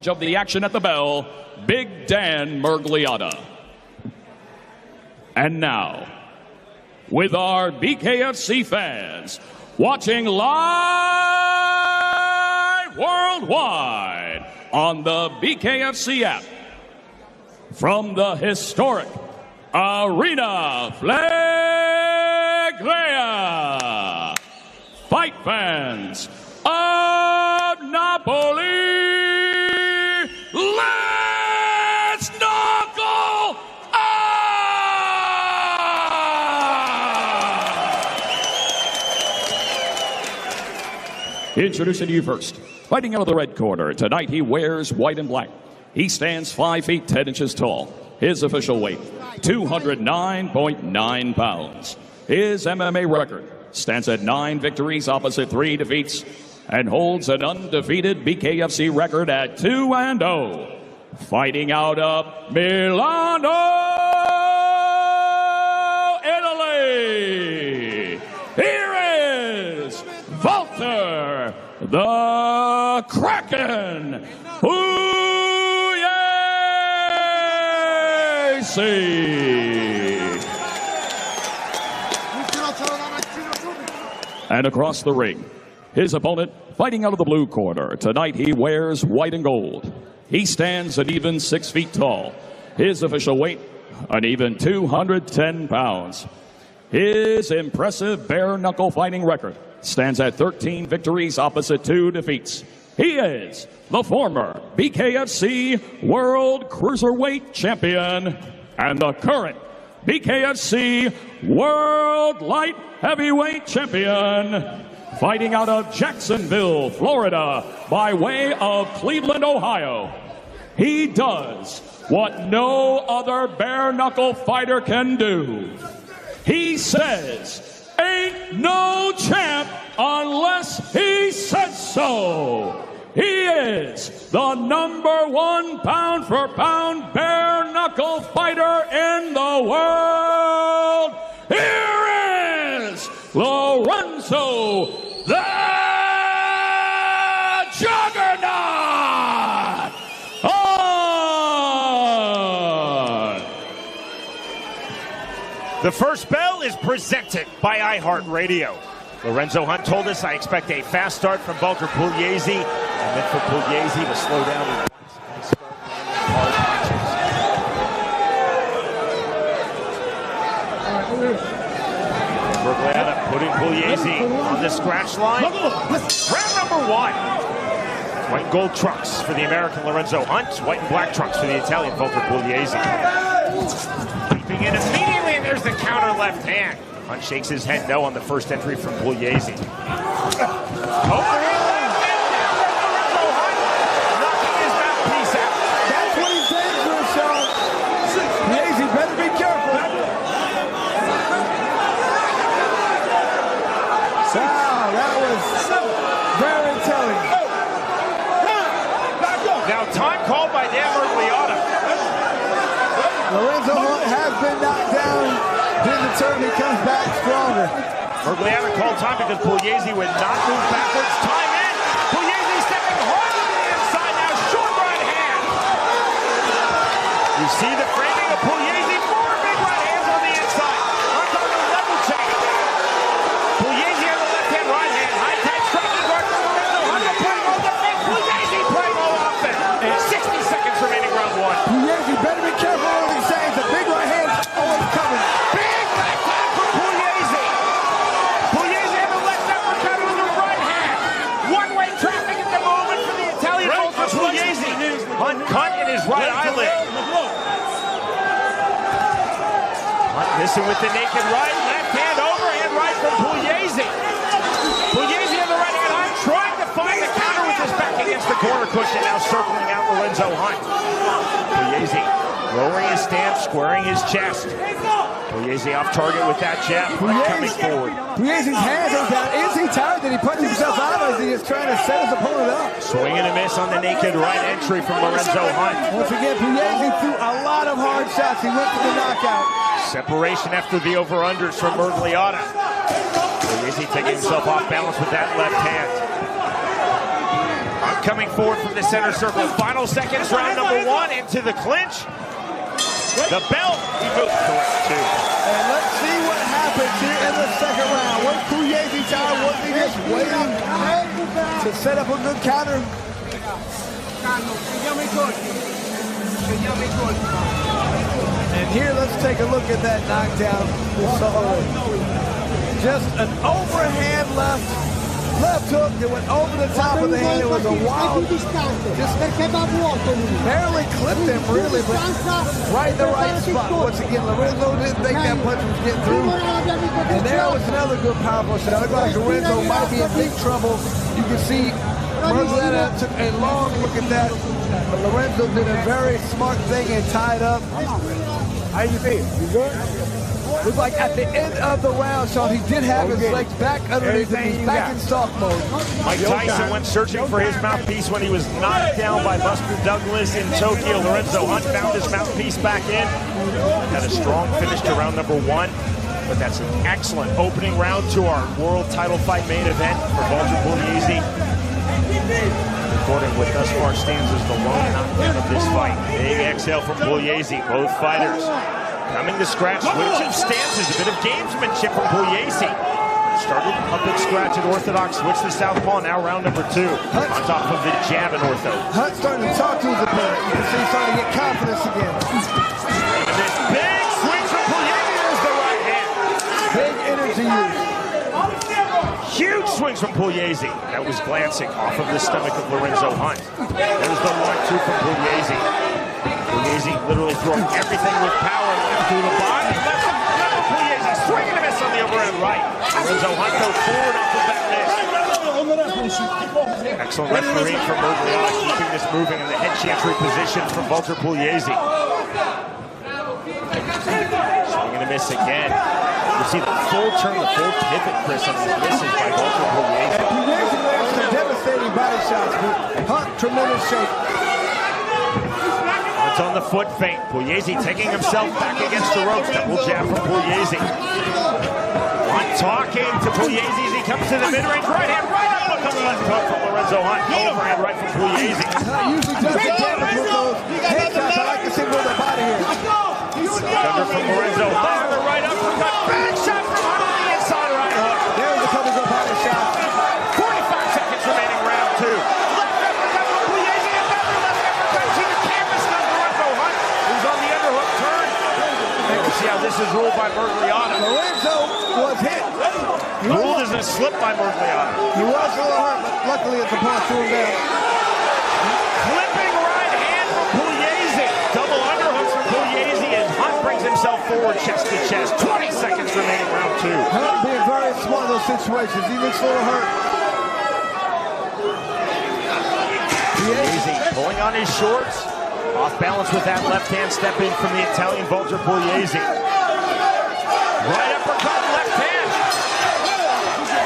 of the action at the bell, Big Dan Mergliotta. And now, with our BKFC fans watching live worldwide on the BKFC app from the historic Arena Flegrea, fight fans of Napoli, let's knuckle up! Introducing to you first, fighting out of the red corner. Tonight he wears white and black. He stands 5 feet 10 inches tall. His official weight, 209.9 pounds. His MMA record stands at 9 victories opposite 3 defeats and holds an undefeated BKFC record at 2-0. Fighting out of Milano, Italy, here is Walter the Kraken And across the ring, his opponent fighting out of the blue corner. Tonight he wears white and gold. He stands an even 6 feet tall. His official weight, an even 210 pounds. His impressive bare knuckle fighting record stands at 13 victories opposite 2 defeats. He is the former BKFC World Cruiserweight Champion and the current BKFC World Light Heavyweight Champion, fighting out of Jacksonville, Florida, by way of Cleveland, Ohio. He does what no other bare knuckle fighter can do. He says, ain't no champ unless he says so. He is the #1 pound for pound bare knuckle fighter in the world. Here is Lorenzo the Juggernaut. The first bell is presented by iHeartRadio. Lorenzo Hunt told us, I expect a fast start from Walter Pugliese, and then for Pugliese to slow down. Mergliotta putting Pugliese on the scratch line. Round number 1. White and gold trunks for the American Lorenzo Hunt. White and black trunks for the Italian Walter Pugliese. Leaping in immediately, and there's the counter left hand. Hunt shakes his head no on the first entry from Pugliese. Overhand left hand, Lorenzo Hunt knocking his mouthpiece out. That's what he's dangerous, Sean. Pugliese better be careful. Wow, that was very telling. Now time called by Dan Mergliotta. Lorenzo Hunt has been knocked down. Then the turn, he comes back stronger. Mergliotta called time because Pugliese would not move backwards. Time in. Pugliese stepping hard to the inside now. Short right hand. You see the framing of Pugliese. 4 big right hands on the inside. Hunt on the level check. Pugliese on the left hand, right hand. High tight striking guard for Lorenzo Hunt. Playing all defense. Pugliese playing all offense. 60 seconds remaining round 1. Pugliese better be careful what he's saying. The big right hand's always coming. Cut in his right eyelid. Hunt missing with the naked right. Left hand overhand right from Pugliese. Pugliese on the right hand. Hunt trying to find the counter with his back against the corner cushion. Now circling out Lorenzo Hunt. Pugliese lowering his stance, squaring his chest. Pugliese off target with that jab. Coming forward. Pugliese's hands are down. Is he tired? Did he punch himself out, or is he just trying to set his opponent up? Swing and a miss on the naked right entry from Lorenzo Hunt. Once again, Pugliese threw a lot of hard shots. He went for the knockout. Separation after the over-unders from Mergliotta. Pugliese taking himself off balance with that left hand. coming forward from the center circle. Final seconds, round number 1 into the clinch. The belt, he moves to round 2. And let's see what happens here in the second round. Was Pugliese tired? Was he just waiting to set up a good counter? And here, let's take a look at that knockdown. Just an overhand left hook that went over the top of the hand. It was a wild, just barely clipped him, really, but right in the right spot. Once again, Lorenzo didn't think that punch was getting through. And there was another good powerful shot. It looked like Lorenzo might be in big trouble. You can see Murrieta took a long look at that, but Lorenzo did a very smart thing and tied up. How you feel? You good? Looked like at the end of the round, Sean, he did have his legs back underneath him. He's back in soft mode. Mike Tyson went searching for his mouthpiece when he was knocked down by Buster Douglas in Tokyo. Lorenzo Hunt found his mouthpiece back in. Had a strong finish to round number 1. But that's an excellent opening round to our world title fight main event for Walter Pugliese. Recording with thus far stands as the lone knockdown of this fight. Big exhale from Pugliese, both fighters coming to scratch, switch of stances, a bit of gamesmanship from Pugliese. Started up at scratch at orthodox, switched to southpaw, now round number 2. On top of the jab in ortho. Hunt starting to talk to his opponent. You can see he's starting to get confidence again. And this big swing from Pugliese is the right hand. Big energy use. Huge swings from Pugliese. That was glancing off of the stomach of Lorenzo Hunt. There's the 1-2 from Pugliese. Pugliese literally throwing everything with power left through the body. Left from Pugliese, swing and a miss on the overhand right. Lorenzo Hunt goes forward off of that miss. Excellent refereeing from Murrieta, keeping this moving in the head chantry position from Walter Pugliese. Swing and a miss again. You see the full turn, the full pivot, Chris, on these misses by Walter Pugliese. And Pugliese lands some devastating body shots, but Hunt, tremendous shape. It's on the foot feint. Pugliese taking himself back against the ropes. Double jab from Pugliese. Hunt talking to Pugliese as he comes to the mid-range. Right hand, right up on the left hook from Lorenzo Hunt. Overhand right from Pugliese. Usually does the damage with those head shots. I like to see where the body here. Under from Lorenzo Hunt. The right uppercut. Back shot from Hunt on the inside right hook. There's a couple of body shots. 45 seconds remaining, round 2. Left uppercut from Pugliese. Another left uppercut to the canvas from Lorenzo Hunt, who's on the underhook turn. And we'll see how this is ruled by Murrieta. Lorenzo was hit. Ruled as a slip by Murrieta. He was a little hurt, but luckily it's a point through him down. Clipping right hand from Pugliese. Double underhooks from Pugliese, and Hunt brings himself forward chest to chest. 20 seconds remaining, round 2. Hunt being very smart in those situations. He looks a little hurt. Pugliese pulling on his shorts. Off balance with that left hand step in from the Italian Walter Pugliese. Right uppercut, left hand.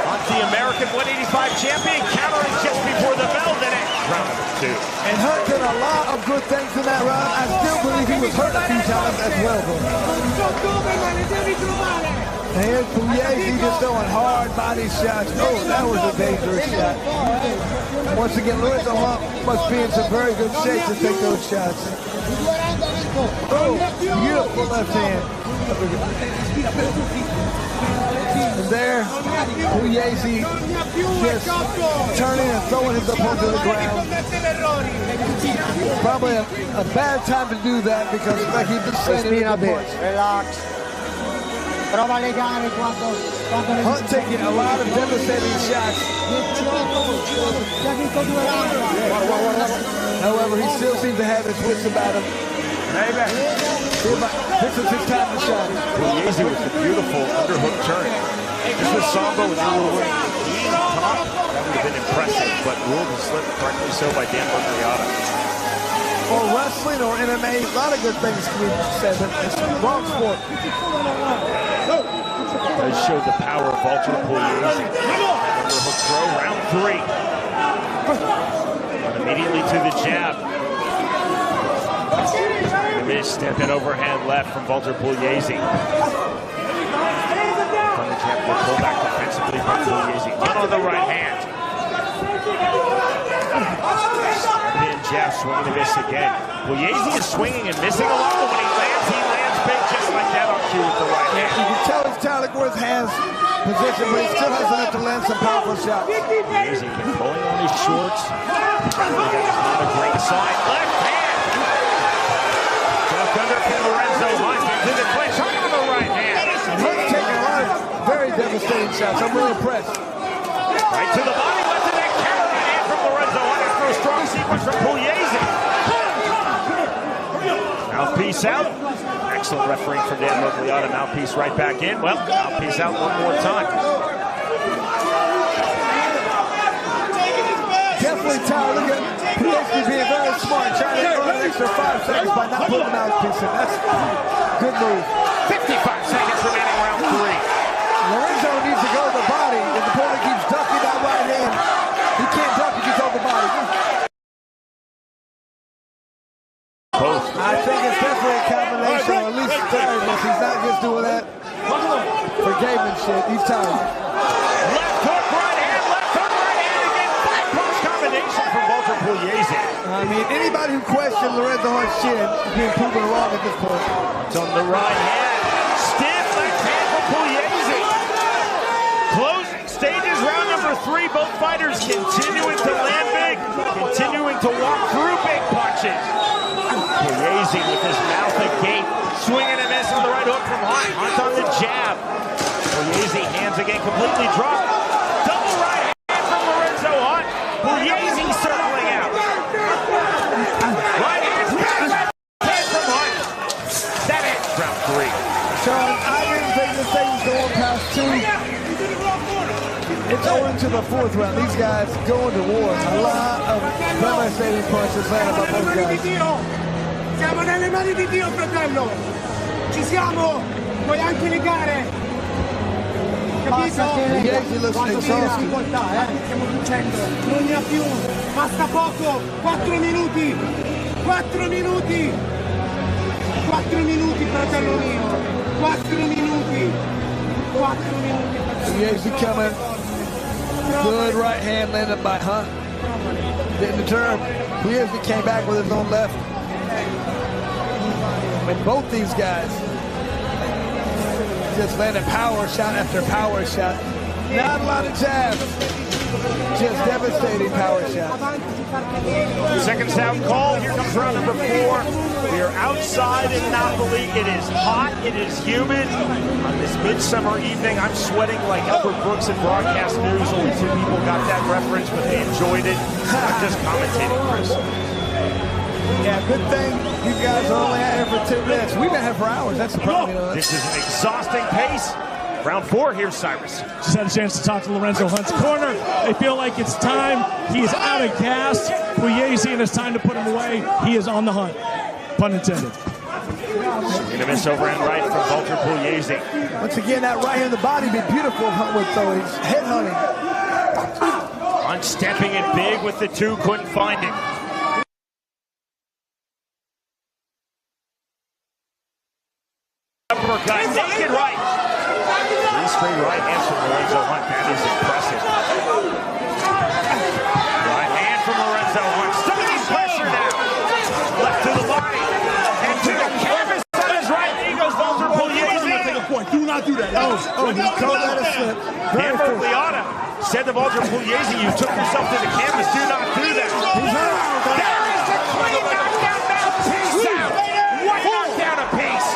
Hunt, the American 185 champion, countering just before the bell, then it round number 2. And Hunt did a lot of good things in that round. I still believe he was hurt a few times as well, though. And here's Pugliese just throwing hard body shots. Oh, that was a dangerous shot. Once again, Lorenzo Hunt must be in some very good shape to take those shots. Oh, beautiful left hand. And there, Pugliese just turning and throwing his opponent to the ground. Probably a bad time to do that because, like he's been saying, relax. Hunt taking a lot of devastating shots. However, he still seems to have his wits about him. This is his time to shine. Pugliese with the beautiful underhook turn. This was Sambo with a little ring. Top, that would have been impressive, but ruled and slipped correctly so by Dan Murrieta. Or wrestling or MMA, a lot of good things can be said, but it's wrong sport. Does show the power of Walter Pugliese. Underhook throw, round 3. And immediately to the jab. Miss step in overhand left from Walter Pugliese. From the jab, will pull back defensively from Pugliese. One on the right hand. jab, swinging and miss again. Pugliese is swinging and missing a lot, but when he lands big just like that on cue with the right hand. You can tell his talent where his hands position, but he still has enough to land some powerful shots. Pugliese can pulling on his shorts. Not a great side. Left hand. Duck under from Lorenzo Hunt into the clinch. Hunt on the right hand. And Hunt's taking a lot of very devastating shots. I'm really impressed. Right to the body, left to that counter right hand from Lorenzo Hunt after a strong sequence from Pugliese. Mouthpiece out. Excellent refereeing from Dan Mogliata. Mouthpiece right back in. Well, mouthpiece out one more time. Definitely Tyler. Look at Pugliese being very smart, trying to earn an extra 5 seconds by not putting the mouthpiece in. That's a good move. 55 seconds remaining, round 3. Lorenzo needs to go to the body. If the opponent keeps ducking that right hand, he can't duck if he's on the body. Both. I think it's definitely a combination, or at least tiredness. He's not just doing that for gamemanship. He's tired. Left hook, right hand, left hook, right hand again. 5-punch combination from Walter Pugliese. I mean, anybody who questioned Lorenzo Hunt's chin is being proven wrong at this point. It's on the right hand. Stiff left hand from Pugliese. Closing stages, round number 3. Both fighters continuing to land big, continuing to walk through big punches. Pugliese with his mouth agape, swinging and missing the right hook from Hunt. Hunt on the jab. Pugliese hands again completely dropped. Double right hand from Lorenzo Hunt. Pugliese circling out. Right hand from Hunt. That ends round 3. Sean, I didn't think this thing was going past 2. It's over to the 4th round. These guys going to war. A lot of devastating punches landed by both guys. Siamo nelle mani di Dio, fratello! Ci siamo! Puoi anche legare! Capito? Quando sei in difficoltà, stiamo vincendo! Non ne ha più! Basta poco! 4 minuti! 4 minuti! 4 minuti, fratello mio! 4 minuti! 4 minuti, fratello mio! Pugliese coming. Good right hand landed by Hunt. Didn't deter him. Pugliese came back with his own left. And both these guys just landed power shot after power shot. Not a lot of jabs, just devastating power shots. Second sound call. Here comes round number 4. We are outside in Napoli. It is hot. It is humid. On this midsummer evening, I'm sweating like Albert Brooks in broadcast news. Only 2 people got that reference, but they enjoyed it. I'm just commentating, Chris. Yeah, good thing you guys are only out here for 10 minutes. We've been here for hours. That's the problem. This is an exhausting pace. Round 4, here's Cyrus. Just had a chance to talk to Lorenzo Hunt's corner. They feel like it's time. He is out of gas. Pugliese, and it's time to put him away. He is on the hunt. Pun intended. Swing a miss overhand right from Walter Pugliese. Once again, that right hand in the body be beautiful Hunt with, though. He's head hunting. Hunt stepping it big with the 2, couldn't find it. Uppercut, naked right. 3 straight right hands from Lorenzo Hunt. That is impressive. Right hand from Lorenzo Hunt. Stunning pressure now. Left to the body. And to the canvas on his right knee goes Walter Pugliese. Do not do that. He called that a slip. Dan Mogliata said to Walter Pugliese, you took yourself to the canvas. Do not do that. There is the clean knockdown mouthpiece out. One knockdown apiece.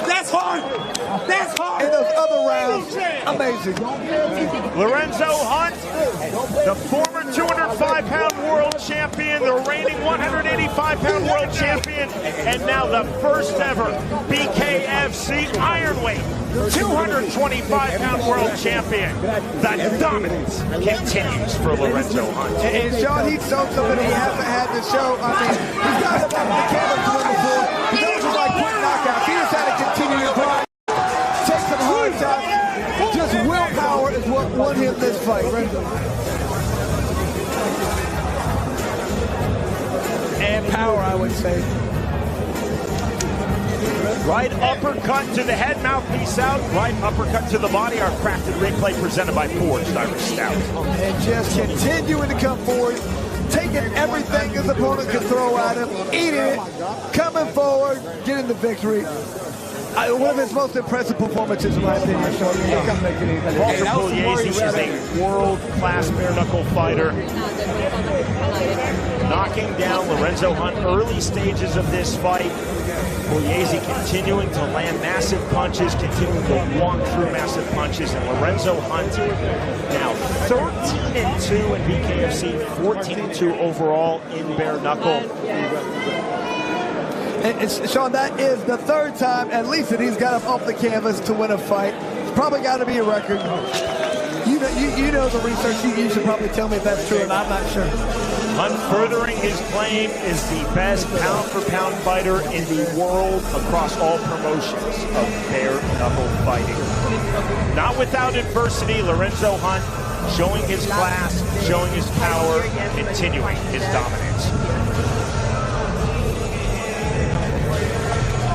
That's hard! In those other rounds, amazing. Lorenzo Hunt, the former 205-pound world champion, the reigning 185-pound world champion, and now the first ever BKFC Ironweight 225-pound world champion. The dominance continues for Lorenzo Hunt. And Sean, he's shown something he hasn't had to show. I mean, he's got up on the camera to win before. But those are like quick knockouts. He just had to continue to grind. Take some hard shots. Just willpower is what won him this fight. And power, I would say. Right uppercut to the head, mouthpiece out. Right uppercut to the body. Our crafted replay presented by Forged Irish Stout. And just continuing to come forward, taking everything his opponent can throw at him, eating it, coming forward, getting the victory. One of his most impressive performances, in my opinion. Walter Pugliese is a world-class bare-knuckle fighter. Knocking down Lorenzo Hunt early stages of this fight. Pugliese continuing to land massive punches, continuing to walk through massive punches, and Lorenzo Hunt now 13-2 in BKFC, 14-2 overall in bare knuckle. And Sean, that is the third time, at least, that he's got him off the canvas to win a fight. It's probably got to be a record. You know the research. You should probably tell me if that's true, and I'm not sure. Hunt furthering his claim is the best pound-for-pound fighter in the world across all promotions of bare-knuckle fighting. Not without adversity, Lorenzo Hunt showing his class, showing his power, continuing his dominance.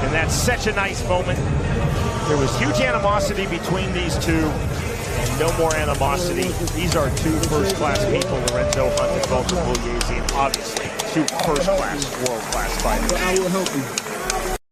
And that's such a nice moment. There was huge animosity between these two, and no more animosity. These are two first-class people, Lorenzo Hunt and Walter Pugliese, and obviously two first-class, world-class fighters.